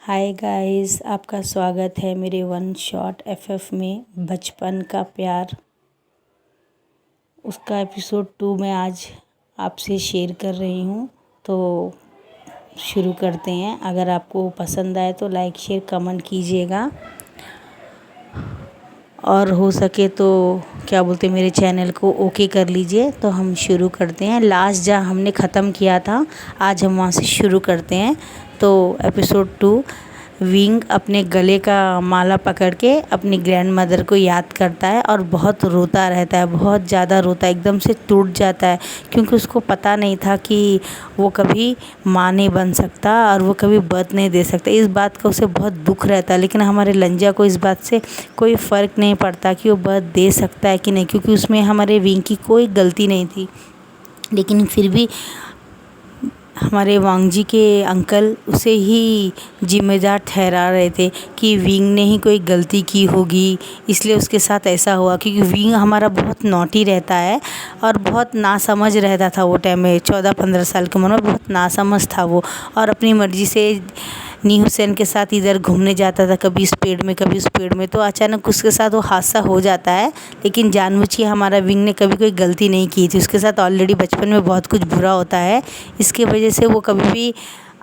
Hi guys, आपका स्वागत है मेरे वन शॉट एफएफ में। बचपन का प्यार उसका एपिसोड 2 मैं आज आपसे शेयर कर रही हूँ। तो शुरू करते हैं। अगर आपको पसंद आए तो लाइक शेयर कमेंट कीजिएगा, और हो सके तो क्या बोलते मेरे चैनल को ओके कर लीजिए। तो हम शुरू करते हैं। लास्ट जहाँ हमने ख़त्म किया था आज हम वहाँ से शुरू करते हैं। तो एपिसोड 2, विंग अपने गले का माला पकड़ के अपनी ग्रैंड मदर को याद करता है और बहुत रोता रहता है, बहुत ज़्यादा रोता है, एकदम से टूट जाता है, क्योंकि उसको पता नहीं था कि वो कभी माँ नहीं बन सकता और वो कभी बर्थ नहीं दे सकता। इस बात का उसे बहुत दुख रहता है। लेकिन हमारे लंजा को इस बात से कोई फ़र्क नहीं पड़ता कि वो बर्थ दे सकता है कि नहीं, क्योंकि उसमें हमारे विंग की कोई गलती नहीं थी। लेकिन फिर भी हमारे वांगजी के अंकल उसे ही जिम्मेदार ठहरा रहे थे कि विंग ने ही कोई गलती की होगी, इसलिए उसके साथ ऐसा हुआ। क्योंकि विंग हमारा बहुत नॉटी रहता है और बहुत नासमझ रहता था वो टाइम में। 14-15 साल की उम्र में बहुत नासमझ था वो, और अपनी मर्ज़ी से नी हुसैन के साथ इधर घूमने जाता था, कभी इस पेड़ में कभी उस पेड़ में। तो अचानक उसके साथ वो हादसा हो जाता है। लेकिन जानबूझ के हमारा विंग ने कभी कोई गलती नहीं की थी। उसके साथ ऑलरेडी बचपन में बहुत कुछ बुरा होता है, इसके वजह से वो कभी भी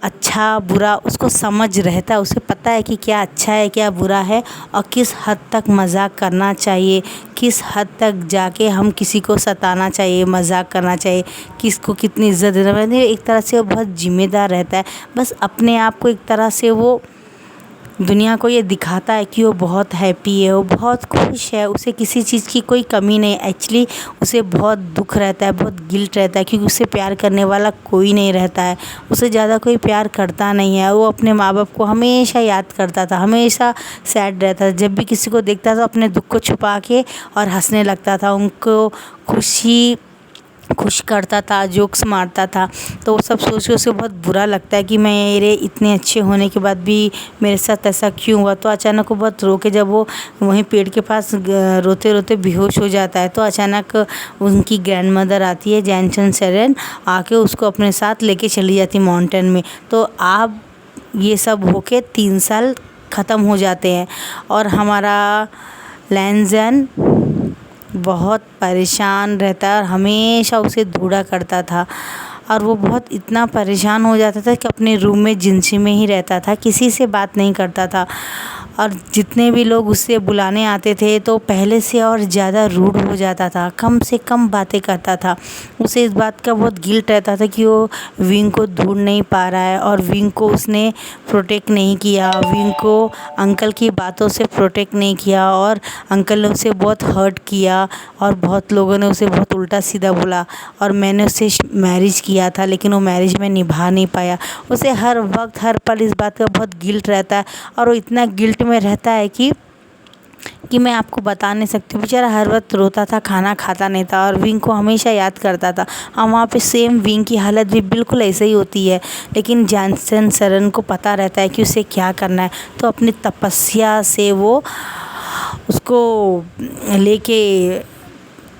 अच्छा बुरा उसको समझ रहता है। उसे पता है कि क्या अच्छा है क्या बुरा है, और किस हद तक मजाक करना चाहिए, किस हद तक जाके हम किसी को सताना चाहिए, मजाक करना चाहिए, किसको कितनी इज्जत देना चाहिए। एक तरह से वो बहुत जिम्मेदार रहता है। बस अपने आप को एक तरह से वो दुनिया को ये दिखाता है कि वो बहुत हैप्पी है, वो बहुत खुश है, उसे किसी चीज़ की कोई कमी नहीं। एक्चुअली उसे बहुत दुख रहता है, बहुत गिल्ट रहता है, क्योंकि उसे प्यार करने वाला कोई नहीं रहता है। उसे ज़्यादा कोई प्यार करता नहीं है। वो अपने माँ बाप को हमेशा याद करता था, हमेशा सैड रहता था। जब भी किसी को देखता था अपने दुख को छुपा के और हंसने लगता था, उनको खुश करता था, जोक्स मारता था। तो वो सब सोच के उसे बहुत बुरा लगता है कि मेरे इतने अच्छे होने के बाद भी मेरे साथ ऐसा क्यों हुआ। तो अचानक वो बहुत रो के, जब वो वहीं पेड़ के पास रोते रोते बेहोश हो जाता है, तो अचानक उनकी ग्रैंड मदर आती है, जैनसन सेरेन, आके उसको अपने साथ लेके चली जाती माउंटेन में। तो आप ये सब होके 3 साल ख़त्म हो जाते हैं, और हमारा लैंजन बहुत परेशान रहता है और हमेशा उसे ढूंढा करता था। और वो बहुत इतना परेशान हो जाता था कि अपने रूम में जिंसी में ही रहता था, किसी से बात नहीं करता था। और जितने भी लोग उससे बुलाने आते थे तो पहले से और ज़्यादा रूड हो जाता था, कम से कम बातें करता था। उसे इस बात का बहुत गिल्ट रहता था कि वो विंग को ढूंढ नहीं पा रहा है, और विंग को उसने प्रोटेक्ट नहीं किया, विंग को अंकल की बातों से प्रोटेक्ट नहीं किया, और अंकल ने उसे बहुत हर्ट किया, और बहुत लोगों ने उसे बहुत उल्टा सीधा बोला। और मैंने उससे मैरिज किया था, लेकिन वो मैरिज में निभा नहीं पाया। उसे हर वक्त हर पल इस बात का बहुत गिल्ट रहता है, और वो इतना गिल्ट में रहता है कि मैं आपको बता नहीं सकती। बेचारा हर वक्त रोता था, खाना खाता नहीं था, और विंग को हमेशा याद करता था। और वहाँ पे सेम विंग की हालत भी बिल्कुल ऐसे ही होती है। लेकिन जैनसन सेरेन को पता रहता है कि उसे क्या करना है, तो अपनी तपस्या से वो उसको लेके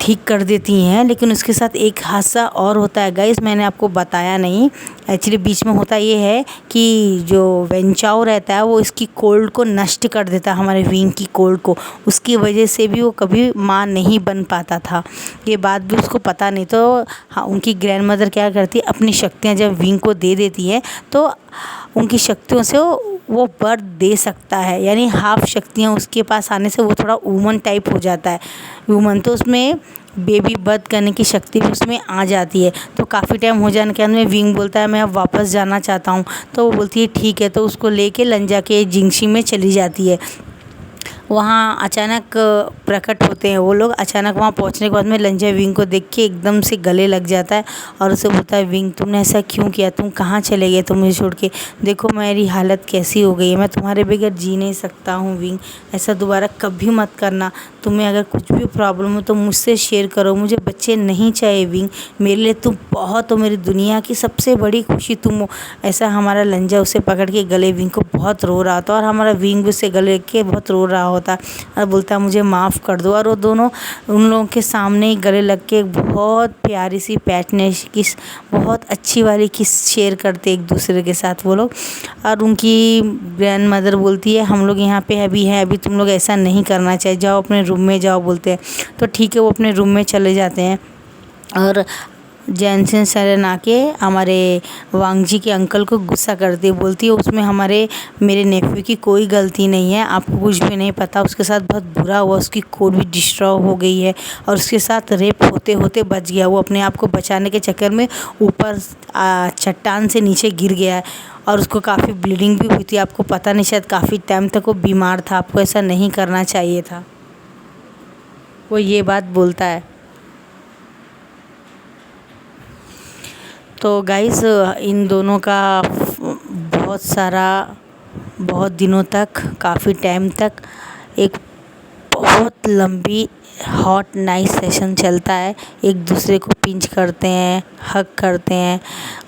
ठीक कर देती हैं। लेकिन उसके साथ एक हादसा और होता है गाइस, मैंने आपको बताया नहीं। एक्चुअली बीच में होता ये है कि जो वेंचाओ रहता है वो इसकी कोल्ड को नष्ट कर देता है, हमारे विंग की कोल्ड को। उसकी वजह से भी वो कभी माँ नहीं बन पाता था, ये बात भी उसको पता नहीं। तो हाँ, उनकी ग्रैंड मदर क्या करती है, अपनी शक्तियाँ जब विंग को दे देती है तो उनकी शक्तियों से वो बर्थ दे सकता है। यानी हाफ शक्तियाँ उसके पास आने से वो थोड़ा वुमन टाइप हो जाता है। वुमन तो उसमें बेबी बर्थ करने की शक्ति भी उसमें आ जाती है। तो काफ़ी टाइम हो जाने के बाद में विंग बोलता है मैं अब वापस जाना चाहता हूँ। तो वो बोलती है ठीक है, तो उसको लेके लंजा के जिंगशी में चली जाती है। वहाँ अचानक प्रकट होते हैं वो लोग। अचानक वहाँ पहुँचने के बाद में लंजा विंग को देख के एकदम से गले लग जाता है, और उसे बोलता है विंग तुमने ऐसा क्यों किया, तुम कहाँ चले गए, तुम मुझे छोड़ के, देखो मेरी हालत कैसी हो गई है, मैं तुम्हारे बगैर जी नहीं सकता हूँ विंग, ऐसा दोबारा कभी मत करना। तुम्हें अगर कुछ भी प्रॉब्लम हो तो मुझसे शेयर करो, मुझे बच्चे नहीं चाहिए विंग, मेरे लिए तुम बहुत हो, मेरी दुनिया की सबसे बड़ी खुशी तुम हो। ऐसा हमारा लंजा उसे पकड़ के गले विंग को बहुत रो रहा था, और हमारा विंग भी उसे गले के बहुत रो रहा होता। होता, और बोलता मुझे माफ़ कर दो। और वो दोनों उन लोगों के सामने ही गले लग के एक बहुत प्यारी सी पैटनेस किस, बहुत अच्छी वाली किस शेयर करते एक दूसरे के साथ वो लोग। और उनकी ग्रैंड मदर बोलती है हम लोग यहाँ पे अभी हैं, अभी तुम लोग ऐसा नहीं करना चाहिए, जाओ अपने रूम में जाओ बोलते हैं। तो ठीक है, वो अपने रूम में चले जाते हैं। और जैनसिन सरन आके हमारे वांगजी के अंकल को गुस्सा करती है, बोलती है उसमें मेरे नेफ्यू की कोई गलती नहीं है, आपको कुछ भी नहीं पता, उसके साथ बहुत बुरा हुआ, उसकी कोर भी डिस्ट्रॉय हो गई है और उसके साथ रेप होते होते बच गया। वो अपने आप को बचाने के चक्कर में ऊपर चट्टान से नीचे गिर गया है और उसको काफ़ी ब्लीडिंग भी हुई थी। आपको पता नहीं, शायद काफ़ी टाइम तक वो बीमार था, आपको ऐसा नहीं करना चाहिए था। वो ये बात बोलता है। तो गाइज़ इन दोनों का बहुत दिनों तक, काफ़ी टाइम तक एक बहुत लंबी हॉट नाइस सेशन चलता है। एक दूसरे को पिंच करते हैं, हग करते हैं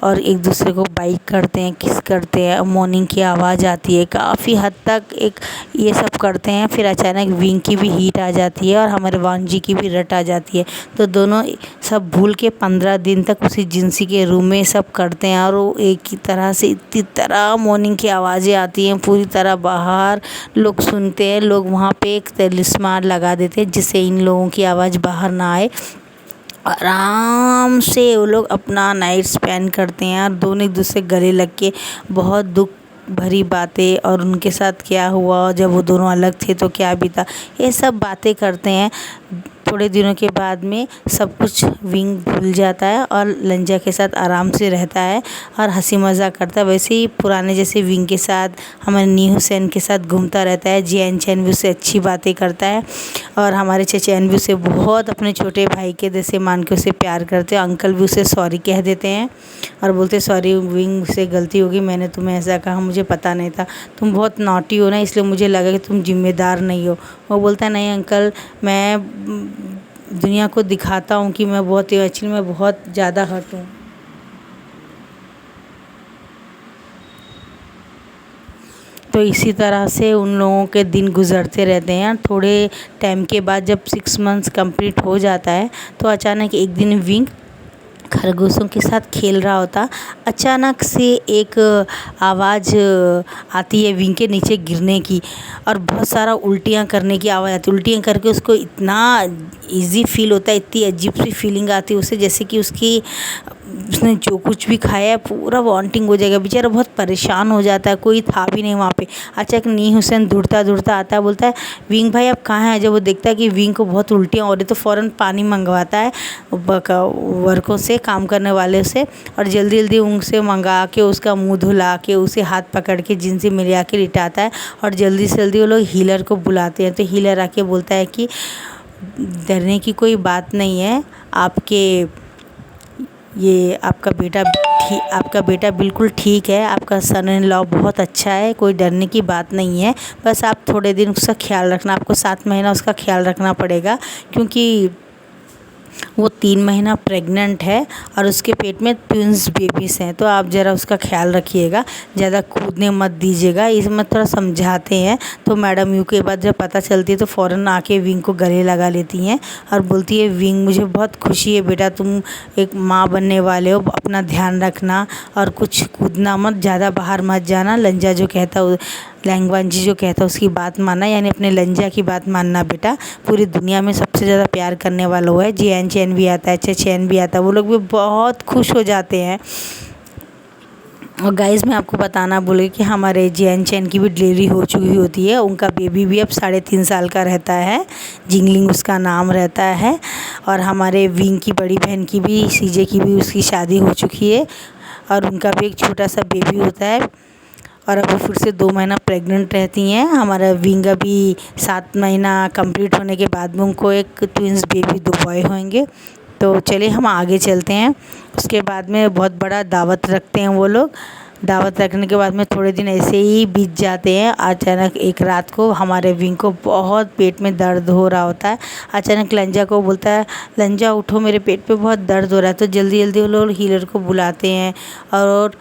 और एक दूसरे को बाइक करते हैं, किस करते हैं, मॉर्निंग की आवाज़ आती है, काफ़ी हद तक एक ये सब करते हैं। फिर अचानक विंग की भी हीट आ जाती है और हमारे वांगजी की भी रट आ जाती है। तो दोनों सब भूल के 15 दिन तक उसी जिंसी के रूम में सब करते हैं और वो एक ही तरह से इतनी तरह मॉर्निंग की आवाज़ें आती हैं पूरी तरह बाहर, लोग सुनते हैं। लोग वहाँ पे एक तलिस्मान लगा देते हैं जिससे इन लोगों की आवाज़ बाहर ना आए। आराम से वो लोग अपना नाइट स्पेंड करते हैं और दोनों एक दूसरे गले लग के बहुत दुख भरी बातें और उनके साथ क्या हुआ जब वो दोनों अलग थे तो क्या बीता, ये सब बातें करते हैं। थोड़े दिनों के बाद में सब कुछ विंग भूल जाता है और लंजा के साथ आराम से रहता है और हंसी मज़ाक करता है। वैसे ही पुराने जैसे विंग के साथ हमारे नी हुसैन के साथ घूमता रहता है। जियान चैन भी उससे अच्छी बातें करता है और हमारे चचैन भी उसे बहुत अपने छोटे भाई के जैसे मान के उसे प्यार करते हैं। अंकल भी उसे सॉरी कह देते हैं और बोलते सॉरी विंग, से गलती होगी, मैंने तुम्हें ऐसा कहा, मुझे पता नहीं था, तुम बहुत नॉटी हो ना, इसलिए मुझे लगा कि तुम जिम्मेदार नहीं हो। वो बोलता है नहीं अंकल, मैं दुनिया को दिखाता हूँ कि मैं बहुत एक्चुअली मैं बहुत ज़्यादा हर्ट हूँ। तो इसी तरह से उन लोगों के दिन गुज़रते रहते हैं। थोड़े टाइम के बाद जब 6 मंथ्स कंप्लीट हो जाता है तो अचानक एक दिन विंग खरगोशों के साथ खेल रहा होता, अचानक से एक आवाज़ आती है विंग के नीचे गिरने की और बहुत सारा उल्टियाँ करने की आवाज़ आती है। उल्टियाँ करके उसको इतना इजी फील होता है, इतनी अजीब सी फीलिंग आती है उसे जैसे कि उसने जो कुछ भी खाया है पूरा वॉमिटिंग हो जाएगा। बेचारा बहुत परेशान हो जाता है, कोई था भी नहीं वहाँ पे। अचानक नी हुसैन दौड़ता दौड़ता आता है, बोलता है विंग भाई आप कहाँ हैं। जब वो देखता है कि विंग को बहुत उल्टियाँ हो रही तो फ़ौरन पानी मंगवाता है वर्कों से, काम करने वाले से, और जल्दी जल्दी उनसे मंगा के उसका मुँह धुला के उसे हाथ पकड़ के जिनसे मिला के लिटाता है और जल्दी से जल्दी वो लोग हीलर को बुलाते हैं। तो हीलर आके बोलता है कि डरने की कोई बात नहीं है, आपका बेटा बिल्कुल ठीक है, आपका सन इन लॉ बहुत अच्छा है, कोई डरने की बात नहीं है, बस आप थोड़े दिन उसका ख्याल रखना, आपको 7 महीना उसका ख्याल रखना पड़ेगा क्योंकि वो 3 महीना प्रेग्नेंट है और उसके पेट में ट्विंस बेबीज़ हैं। तो आप ज़रा उसका ख्याल रखिएगा, ज़्यादा कूदने मत दीजिएगा, इसमें थोड़ा समझाते हैं। तो मैडम यू के बाद जब पता चलती है तो फ़ौरन आके विंग को गले लगा लेती हैं और बोलती है विंग मुझे बहुत खुशी है बेटा, तुम एक माँ बनने वाले हो, अपना ध्यान रखना और कुछ कूदना मत, ज़्यादा बाहर मत जाना। लंजा जो कहता लैंगवांजी जो कहता है उसकी बात मानना, यानी अपने लंजा की बात मानना बेटा, पूरी दुनिया में सबसे ज़्यादा प्यार करने वाला है। जियान चैन भी आता है, चैन भी आता है, वो लोग भी बहुत खुश हो जाते हैं। और गाइज़ मैं आपको बताना भूल कि हमारे जियान चैन की भी डिलीवरी हो चुकी होती है, उनका बेबी भी अब 3.5 साल का रहता है, जिंगलिंग उसका नाम रहता है। और हमारे विंग की बड़ी बहन की भी, सीजे की भी उसकी शादी हो चुकी है और उनका भी एक छोटा सा बेबी होता है और अब वो फिर से 2 महीना प्रेग्नेंट रहती हैं। हमारा विंग अभी 7 महीना कंप्लीट होने के बाद में उनको एक ट्विंस बेबी 2 बॉय होंगे। तो चलिए हम आगे चलते हैं। उसके बाद में बहुत बड़ा दावत रखते हैं वो लोग। दावत रखने के बाद में थोड़े दिन ऐसे ही बीत जाते हैं। अचानक एक रात को हमारे विंग को बहुत पेट में दर्द हो रहा होता है। अचानक लंजा को बोलता है लंजा उठो, मेरे पेट पे बहुत दर्द हो रहा है। तो जल्दी जल्दी वो लोग हीलर को बुलाते हैं और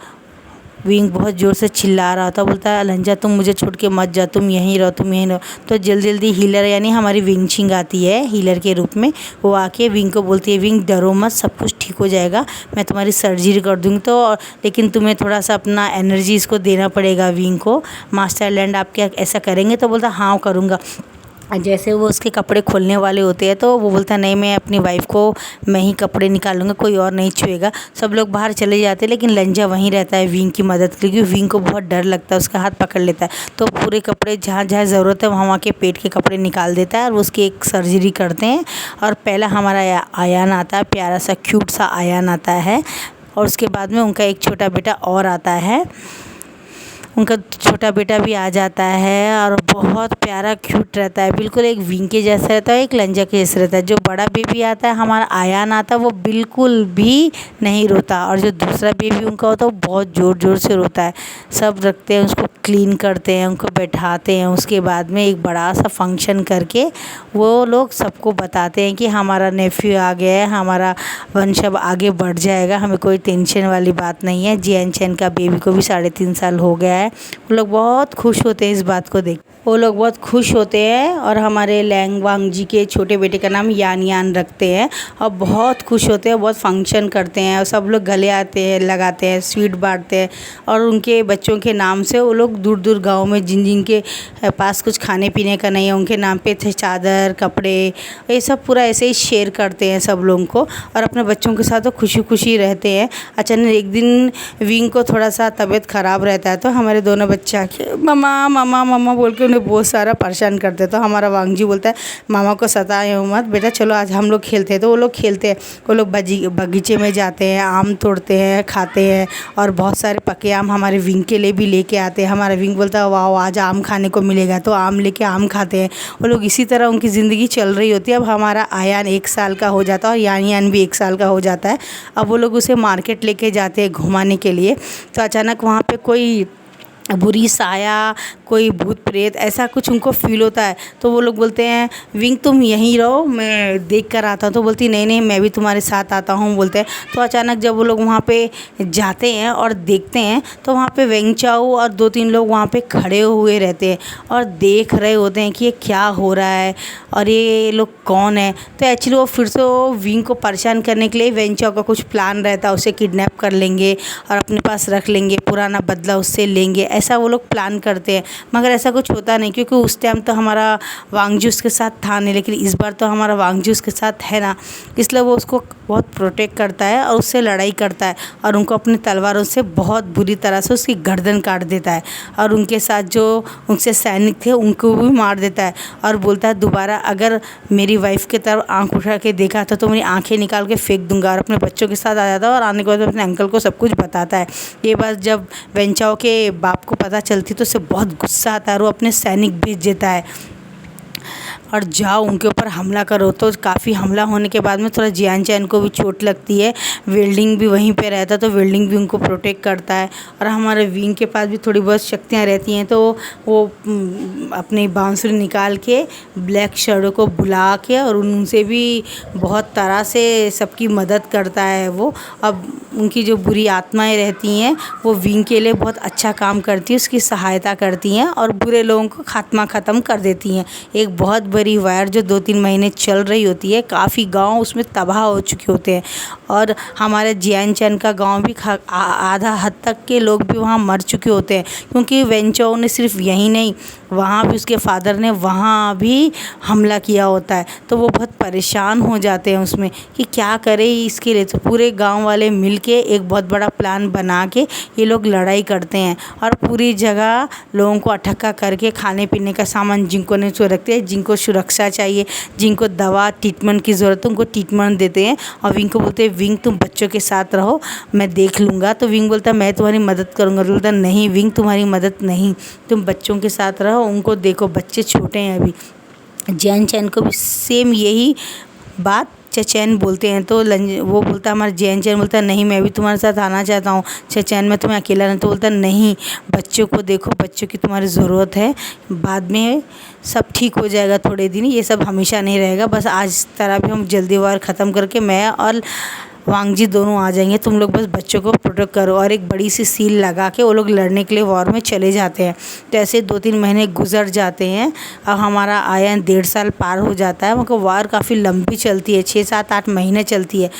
विंग बहुत ज़ोर से चिल्ला रहा था, बोलता है लंजा तुम मुझे छोड़ के मत जा, तुम यहीं रहो, तुम यहीं रहो। तो जल्दी जल्दी हीलर यानी हमारी विंग छिंग आती है हीलर के रूप में, वो आके विंग को बोलती है विंग डरो मत, सब कुछ ठीक हो जाएगा, मैं तुम्हारी सर्जरी कर दूँगी, तो लेकिन तुम्हें थोड़ा सा अपना एनर्जी इसको देना पड़ेगा विंग को, मास्टरलैंड आप क्या ऐसा करेंगे? तो बोलता हाँ करूँगा। जैसे वो उसके कपड़े खोलने वाले होते हैं तो वो बोलता नहीं मैं अपनी वाइफ को मैं ही कपड़े निकालूंगा, कोई और नहीं छुएगा। सब लोग बाहर चले जाते हैं लेकिन लंजा वहीं रहता है विंग की मदद के लिए, क्योंकि विंग को बहुत डर लगता है, उसका हाथ पकड़ लेता है। तो पूरे कपड़े जहाँ जहाँ ज़रूरत है वहाँ के पेट के कपड़े निकाल देता है और उसकी एक सर्जरी करते हैं। और पहला हमारा आयान आता है, प्यारा सा क्यूट सा आयान आता है। और उसके बाद में उनका एक छोटा बेटा और आता है, उनका छोटा बेटा भी आ जाता है और बहुत प्यारा क्यूट रहता है, बिल्कुल एक विंग के जैसा रहता है, एक लंजा के जैसा रहता है। जो बड़ा बेबी आता है हमारा आयान आता है वो बिल्कुल भी नहीं रोता, और जो दूसरा बेबी उनका होता है वो बहुत ज़ोर ज़ोर से रोता है। सब रखते हैं उसको, क्लीन करते हैं, उनको बैठाते हैं। उसके बाद में एक बड़ा सा फंक्शन करके वो लोग सबको बताते हैं कि हमारा नेफ्यू आ गया है, हमारा वंश अब आगे बढ़ जाएगा, हमें कोई टेंशन वाली बात नहीं है। जियान चैन का बेबी को भी 3.5 साल हो गया है। वो लोग बहुत खुश होते हैं इस बात को देख, वो लोग बहुत खुश होते हैं। और हमारे लैंग वांग जी के छोटे बेटे का नाम यान यान रखते हैं और बहुत खुश होते हैं, बहुत फंक्शन करते हैं और सब लोग गले आते हैं, लगाते हैं, स्वीट बांटते हैं। और उनके बच्चों के नाम से वो लोग दूर दूर गाँव में जिन जिन के पास कुछ खाने पीने का नहीं है उनके नाम पे चादर कपड़े ये सब पूरा ऐसे ही शेयर करते हैं सब लोगों को, और अपने बच्चों के साथ तो खुशी खुशी रहते हैं। अचानक एक दिन विंग को थोड़ा सा तबीयत ख़राब रहता है तो हमारे दोनों बच्चे आके मम्मा मम्मा मम्मा बोल के उन्हें बहुत सारा परेशान करते हैं। तो हमारा वांग जी बोलता है मामा को सताए हो मत बेटा, चलो आज हम लोग खेलते हैं। तो वो लोग खेलते हैं, वो लोग बगीचे में जाते हैं, आम तोड़ते हैं, खाते हैं, और बहुत सारे पके आम हमारे विंग के लिए भी लेके आते हैं। हमारा विंग बोलता है वाह आज आम खाने को मिलेगा, तो आम लेके आम खाते हैं। वो लोग इसी तरह उनकी ज़िंदगी चल रही होती है। अब हमारा आयान 1 साल का हो जाता है और यान यान भी 1 साल का हो जाता है। अब वो लोग उसे मार्केट लेके जाते हैं घुमाने के लिए। तो अचानक वहाँ पे कोई बुरी साया, कोई भूत प्रेत ऐसा कुछ उनको फ़ील होता है। तो वो लोग बोलते हैं विंग तुम यहीं रहो, मैं देख कर आता हूँ। तो बोलती नहीं नहीं मैं भी तुम्हारे साथ आता हूँ बोलते हैं। तो अचानक जब वो लोग वहाँ पे जाते हैं और देखते हैं तो वहाँ पे वेंग चाओ और 2-3 लोग वहाँ पे खड़े हुए रहते हैं और देख रहे होते हैं कि ये क्या हो रहा है और ये लोग कौन है। तो एक्चुअली वो फिर से विंग को परेशान करने के लिए वेंग चाओ का कुछ प्लान रहता है, उसे किडनैप कर लेंगे और अपने पास रख लेंगे, पुराना बदला उससे लेंगे, ऐसा वो लोग प्लान करते हैं। मगर ऐसा कुछ होता नहीं, क्योंकि उस टाइम तो हमारा वांगजू उसके साथ था नहीं, लेकिन इस बार तो हमारा वांगजू उसके साथ है ना, इसलिए वो उसको बहुत प्रोटेक्ट करता है और उससे लड़ाई करता है और उनको अपनी तलवारों से बहुत बुरी तरह से उसकी गर्दन काट देता है। और उनके साथ जो उनसे सैनिक थे उनको भी मार देता है और बोलता है दोबारा अगर मेरी वाइफ की तरफ आँख उठा के देखा तो मेरी आँखें निकाल के फेंक दूंगा। और अपने बच्चों के साथ आ जाता है और आने के बाद अपने अंकल को सब कुछ बताता है। ये बात जब वेंचाओ के बाप को पता चलती तो उसे बहुत गुस्सा आता है और वो अपने सैनिक भेज देता है और जाओ उनके ऊपर हमला करो। तो काफ़ी हमला होने के बाद में थोड़ा जियान चैन को भी चोट लगती है, वेल्डिंग भी वहीं पे रहता है तो वेल्डिंग भी उनको प्रोटेक्ट करता है। और हमारे विंग के पास भी थोड़ी बहुत शक्तियाँ रहती हैं तो वो अपनी बांसुरी निकाल के ब्लैक शैडो को बुला के और उनसे भी बहुत तरह से सबकी मदद करता है वो। अब उनकी जो बुरी आत्माएं रहती हैं वो विंग के लिए बहुत अच्छा काम करती है, उसकी सहायता करती हैं और बुरे लोगों को खात्मा ख़त्म कर देती हैं। एक बहुत बड़ी वार जो 2-3 महीने चल रही होती है, काफ़ी गांव उसमें तबाह हो चुके होते हैं और हमारे जियान चैन का गांव भी आधा हद तक के लोग भी वहाँ मर चुके होते हैं, क्योंकि वेंचाओ ने सिर्फ यहीं नहीं वहाँ भी उसके फादर ने वहाँ भी हमला किया होता है। तो वो बहुत परेशान हो जाते हैं उसमें कि क्या करें इसके लिए। तो पूरे गांव वाले मिलके एक बहुत बड़ा प्लान बना के ये लोग लड़ाई करते हैं और पूरी जगह लोगों को इकट्ठा करके खाने पीने का सामान जिनको नहीं सो रखते हैं, जिनको सुरक्षा चाहिए, जिनको दवा ट्रीटमेंट की ज़रूरत है उनको ट्रीटमेंट देते हैं। और विंग को बोलते हैं विंग तुम बच्चों के साथ रहो, मैं देख लूँगा। तो विंग बोलता है मैं तुम्हारी मदद करूँगा। बोलता नहीं विंग तुम्हारी मदद नहीं, तुम बच्चों के साथ रहो, उनको देखो बच्चे छोटे हैं अभी। जियान चैन को भी सेम यही बात चचैन बोलते हैं। तो वो बोलता है हमारा जियान चैन बोलता है नहीं मैं भी तुम्हारे साथ आना चाहता हूँ चचैन, मैं तुम्हें अकेला नहीं। तो बोलता नहीं बच्चों को देखो, बच्चों की तुम्हारी ज़रूरत है, बाद में सब ठीक हो जाएगा, थोड़े दिन ये सब हमेशा नहीं रहेगा, बस आज तरह भी हम जल्दी वार ख़त्म करके मैं और वांगजी दोनों आ जाएंगे, तुम लोग बस बच्चों को प्रोटेक्ट करो। और एक बड़ी सी सील लगा के वो लोग लड़ने के लिए वॉर में चले जाते हैं। तो ऐसे 2-3 महीने गुजर जाते हैं। अब हमारा आयन 1.5 साल पार हो जाता है। मतलब वार काफ़ी लंबी चलती है, 6-7-8 महीने चलती है।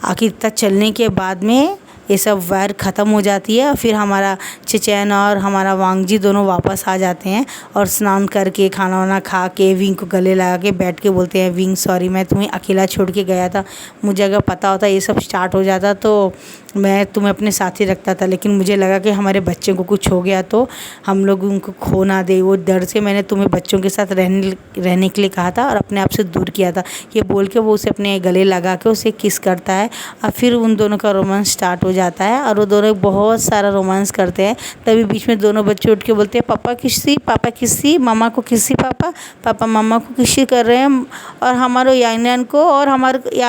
आखिर तक चलने के बाद में ये सब वार ख़त्म हो जाती है। और फिर हमारा चेचैन और हमारा वांगजी दोनों वापस आ जाते हैं और स्नान करके खाना वाना खा के विंग को गले लगा के बैठ के बोलते हैं, विंग सॉरी मैं तुम्हें अकेला छोड़ के गया था, मुझे अगर पता होता ये सब स्टार्ट हो जाता तो मैं तुम्हें अपने साथ ही रखता था, लेकिन मुझे लगा कि हमारे बच्चे को कुछ हो गया तो हम लोग उनको खो ना दे, वो डर से मैंने तुम्हें बच्चों के साथ रहने के लिए कहा था और अपने आप से दूर किया था। ये बोल के वो उसे अपने गले लगा के उसे किस करता है और फिर उन दोनों का रोमांस स्टार्ट हो जाता है। और वो दोनों बहुत सारा रोमांस करते हैं। तभी बीच में दोनों बच्चे उठ के बोलते हैं, पापा किसी मामा को किसी पापा मामा को किसी कर रहे हैं और हमारे यान को और हमारे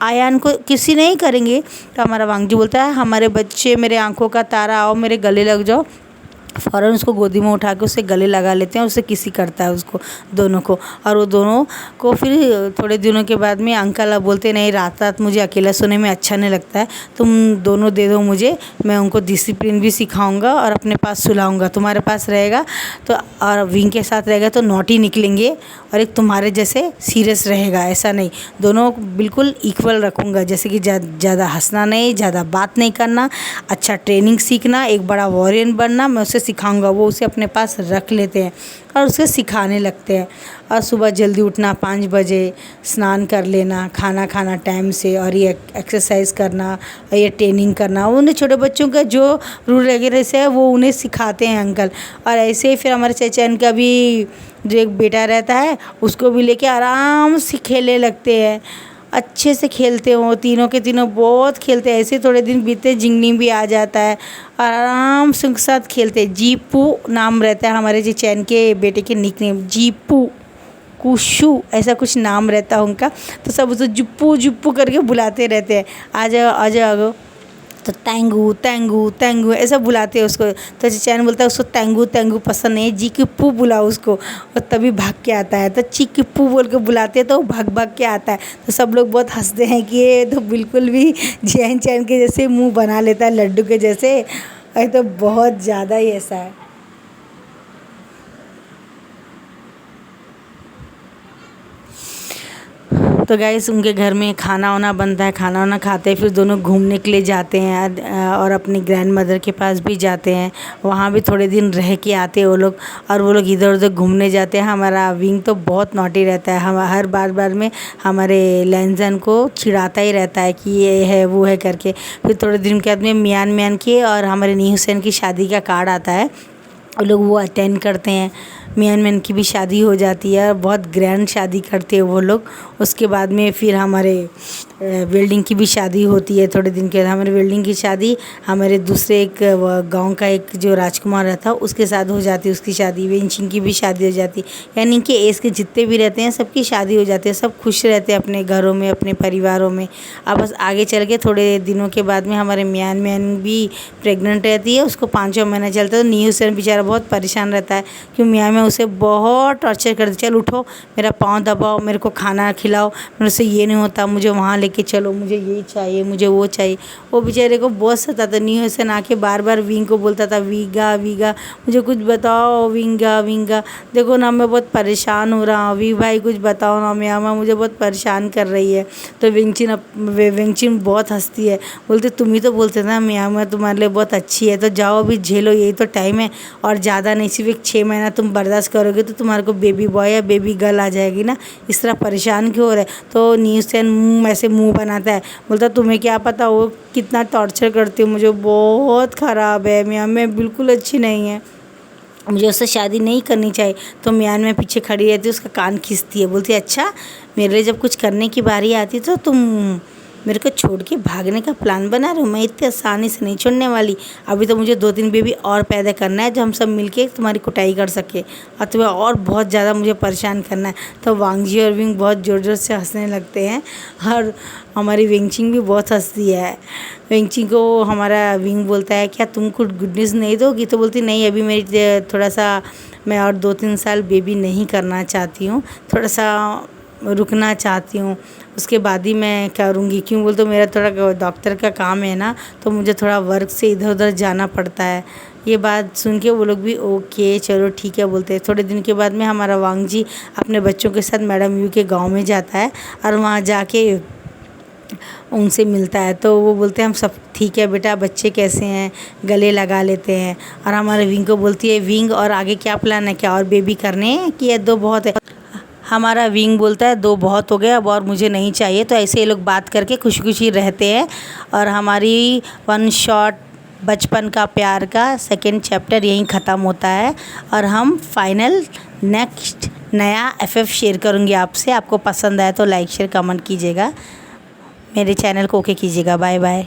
आयान को किसी नहीं करेंगे। तो हमारा वांगजी बोलता है, हमारे बच्चे मेरे आंखों का तारा, आओ मेरे गले लग जाओ। फ़ौरन उसको गोदी में उठा के उससे गले लगा लेते हैं, उससे किसी करता है उसको दोनों को। और वो दोनों को फिर थोड़े दिनों के बाद में अंकल अब बोलते, नहीं रात रात मुझे अकेला सोने में अच्छा नहीं लगता है, तुम दोनों दे दो मुझे, मैं उनको डिसिप्लिन भी सिखाऊंगा और अपने पास सुलाऊंगा, तुम्हारे पास रहेगा तो और विंग के साथ रहेगा तो नॉटी निकलेंगे और एक तुम्हारे जैसे सीरियस रहेगा, ऐसा नहीं, दोनों बिल्कुल इक्वल रखूँगा। जैसे कि ज़्यादा हंसना नहीं, ज़्यादा बात नहीं करना, अच्छा ट्रेनिंग सीखना, एक बड़ा वॉरियर बनना, मैं उसे सिखाऊंगा। वो उसे अपने पास रख लेते हैं और उसे सिखाने लगते हैं। और सुबह जल्दी उठना, 5 बजे स्नान कर लेना, खाना खाना टाइम से, और ये एक्सरसाइज करना और ये ट्रेनिंग करना, उन्हें छोटे बच्चों का जो रूल वगैरह से है वो उन्हें सिखाते हैं अंकल। और ऐसे ही फिर हमारे चचेन का भी जो एक बेटा रहता है उसको भी लेके आराम से खेलने लगते हैं, अच्छे से खेलते हो, तीनों के तीनों बहुत खेलते हैं। ऐसे थोड़े दिन बीते, जिंगनी भी आ जाता है, आराम से उनके साथ खेलते हैं। जीपू नाम रहता है हमारे चैन के बेटे के निकनेम, जीपू कुशु ऐसा कुछ नाम रहता है उनका। तो सब उसे जुप्पू जुप्पू करके बुलाते रहते हैं, आ जाओ आ जाओ, तो तैंगू तैंगू तैंगू ऐसा बुलाते हैं उसको। तो चैन बोलता है उसको तैंगू तैंगू पसंद नहीं, जी की पू बुलाओ उसको, और तभी भाग के आता है। तो ची की पू बोल के बुलाते हैं तो वो भाग भाग के आता है। तो सब लोग बहुत हंसते हैं कि ये तो बिल्कुल भी जैन चैन के जैसे मुंह बना लेता है, लड्डू के जैसे। ये तो बहुत ज़्यादा ही ऐसा है। तो गाइस उनके घर में खाना वाना बनता है, खाना वाना खाते हैं, फिर दोनों घूमने के लिए जाते हैं और अपनी ग्रैंड मदर के पास भी जाते हैं। वहाँ भी थोड़े दिन रह के आते हैं वो लोग, और वो लोग इधर उधर घूमने जाते हैं। हमारा विंग तो बहुत नॉटी रहता है, हम हर बार में हमारे लैंजन को चिढ़ाता ही रहता है कि ये है वो है करके। फिर थोड़े दिन के बाद में मियान की और हमारे नी हुसैन की शादी का कार्ड आता है, वो लोग वो अटेंड करते हैं। मियान की भी शादी हो जाती है, बहुत ग्रैंड शादी करते हैं वो लोग। उसके बाद में फिर हमारे वेल्डिंग की भी शादी होती है। थोड़े दिन के बाद हमारे वेल्डिंग की शादी हमारे दूसरे एक गांव का एक जो राजकुमार रहता है उसके साथ हो जाती है, उसकी शादी। वेंचिंग की भी शादी हो जाती है। यानी कि एज के जितने भी रहते हैं सबकी शादी हो जाती है, सब खुश रहते हैं अपने घरों में, अपने परिवारों में। अब बस आगे चल के थोड़े दिनों के बाद में हमारे मियान भी प्रेग्नेंट रहती है, उसको 5वां महीना चलता है। तो नी हुसैन बेचारा बहुत परेशान रहता है क्योंकि मियाँ में उसे बहुत टॉर्चर करती, चल उठो, मेरा पाँव दबाओ, मेरे को खाना खिलाओ, मेरे से ये नहीं होता, मुझे वहाँ लेके चलो, मुझे ये चाहिए, मुझे वो चाहिए। वो बेचारे को बहुत सताता। नी हुसैन आके बार बार विंग को बोलता था, वीगा वीगा मुझे कुछ बताओ, विंगा विंगा देखो ना मैं बहुत परेशान हो रहा हूँ, वी भाई कुछ बताओ ना, मियाँ मुझे बहुत परेशान कर रही है। तो वेंचिन बहुत हंसती है, बोलते तुम ही तो बोलते ना मियाँ तुम्हारे लिए बहुत अच्छी है, तो जाओ अभी झेलो, यही तो टाइम है, और ज़्यादा नहीं, सिर्फ एक 6 महीना तुम बर्दाश्त करोगे तो तुम्हारे को बेबी बॉय या बेबी गर्ल आ जाएगी ना, इस तरह परेशान क्यों हो रहे। तो नी हुसैन ऐसे मुंह बनाता है, बोलता तुम्हें क्या पता वो कितना टॉर्चर करती है, मुझे बहुत ख़राब है, मियाँ मैं बिल्कुल अच्छी नहीं है, मुझे उससे शादी नहीं करनी चाहिए। तो मियान में पीछे खड़ी रहती है, उसका कान खींचती है, बोलती है अच्छा मेरे लिए जब कुछ करने की बारी आती तो तुम मेरे को छोड़ के भागने का प्लान बना रहे हो, मैं इतनी आसानी से नहीं छोड़ने वाली। अभी तो मुझे 2-3 बेबी और पैदा करना है जो हम सब मिलके तुम्हारी कुटाई कर सके, और तुम्हें और बहुत ज़्यादा मुझे परेशान करना है। तो वांगजी और विंग बहुत ज़ोर ज़ोर से हंसने लगते हैं, और हमारी वेंचिंग भी बहुत हंसती है। वेंचिंग को हमारा विंग बोलता है क्या तुम कुछ गुड न्यूज़ नहीं दोगी, तो बोलती नहीं अभी मेरी थोड़ा सा मैं और 2-3 साल बेबी नहीं करना चाहती हूँ, थोड़ा सा रुकना चाहती हूँ, उसके बाद ही मैं करूँगी। क्यों बोल तो मेरा थोड़ा डॉक्टर का काम है ना, तो मुझे थोड़ा वर्क से इधर उधर जाना पड़ता है। ये बात सुन के वो लोग भी ओके चलो ठीक है बोलते हैं। थोड़े दिन के बाद में हमारा वांग जी अपने बच्चों के साथ मैडम यू के गांव में जाता है और वहाँ जाके उनसे मिलता है। तो वो बोलते हैं हम सब ठीक है बेटा, बच्चे कैसे हैं, गले लगा लेते हैं। और हमारे विंग को बोलती है विंग और आगे क्या प्लान है, क्या और बेबी करने हैं कि ये 2 बहुत है। हमारा विंग बोलता है 2 बहुत हो गए अब और मुझे नहीं चाहिए। तो ऐसे ये लोग बात करके खुशी खुशी रहते हैं। और हमारी वन शॉट बचपन का प्यार का सेकंड चैप्टर यहीं ख़त्म होता है। और हम फाइनल नेक्स्ट नया FF शेयर करूँगी आपसे। आपको पसंद आए तो लाइक शेयर कमेंट कीजिएगा, मेरे चैनल को ओके कीजिएगा। Bye bye.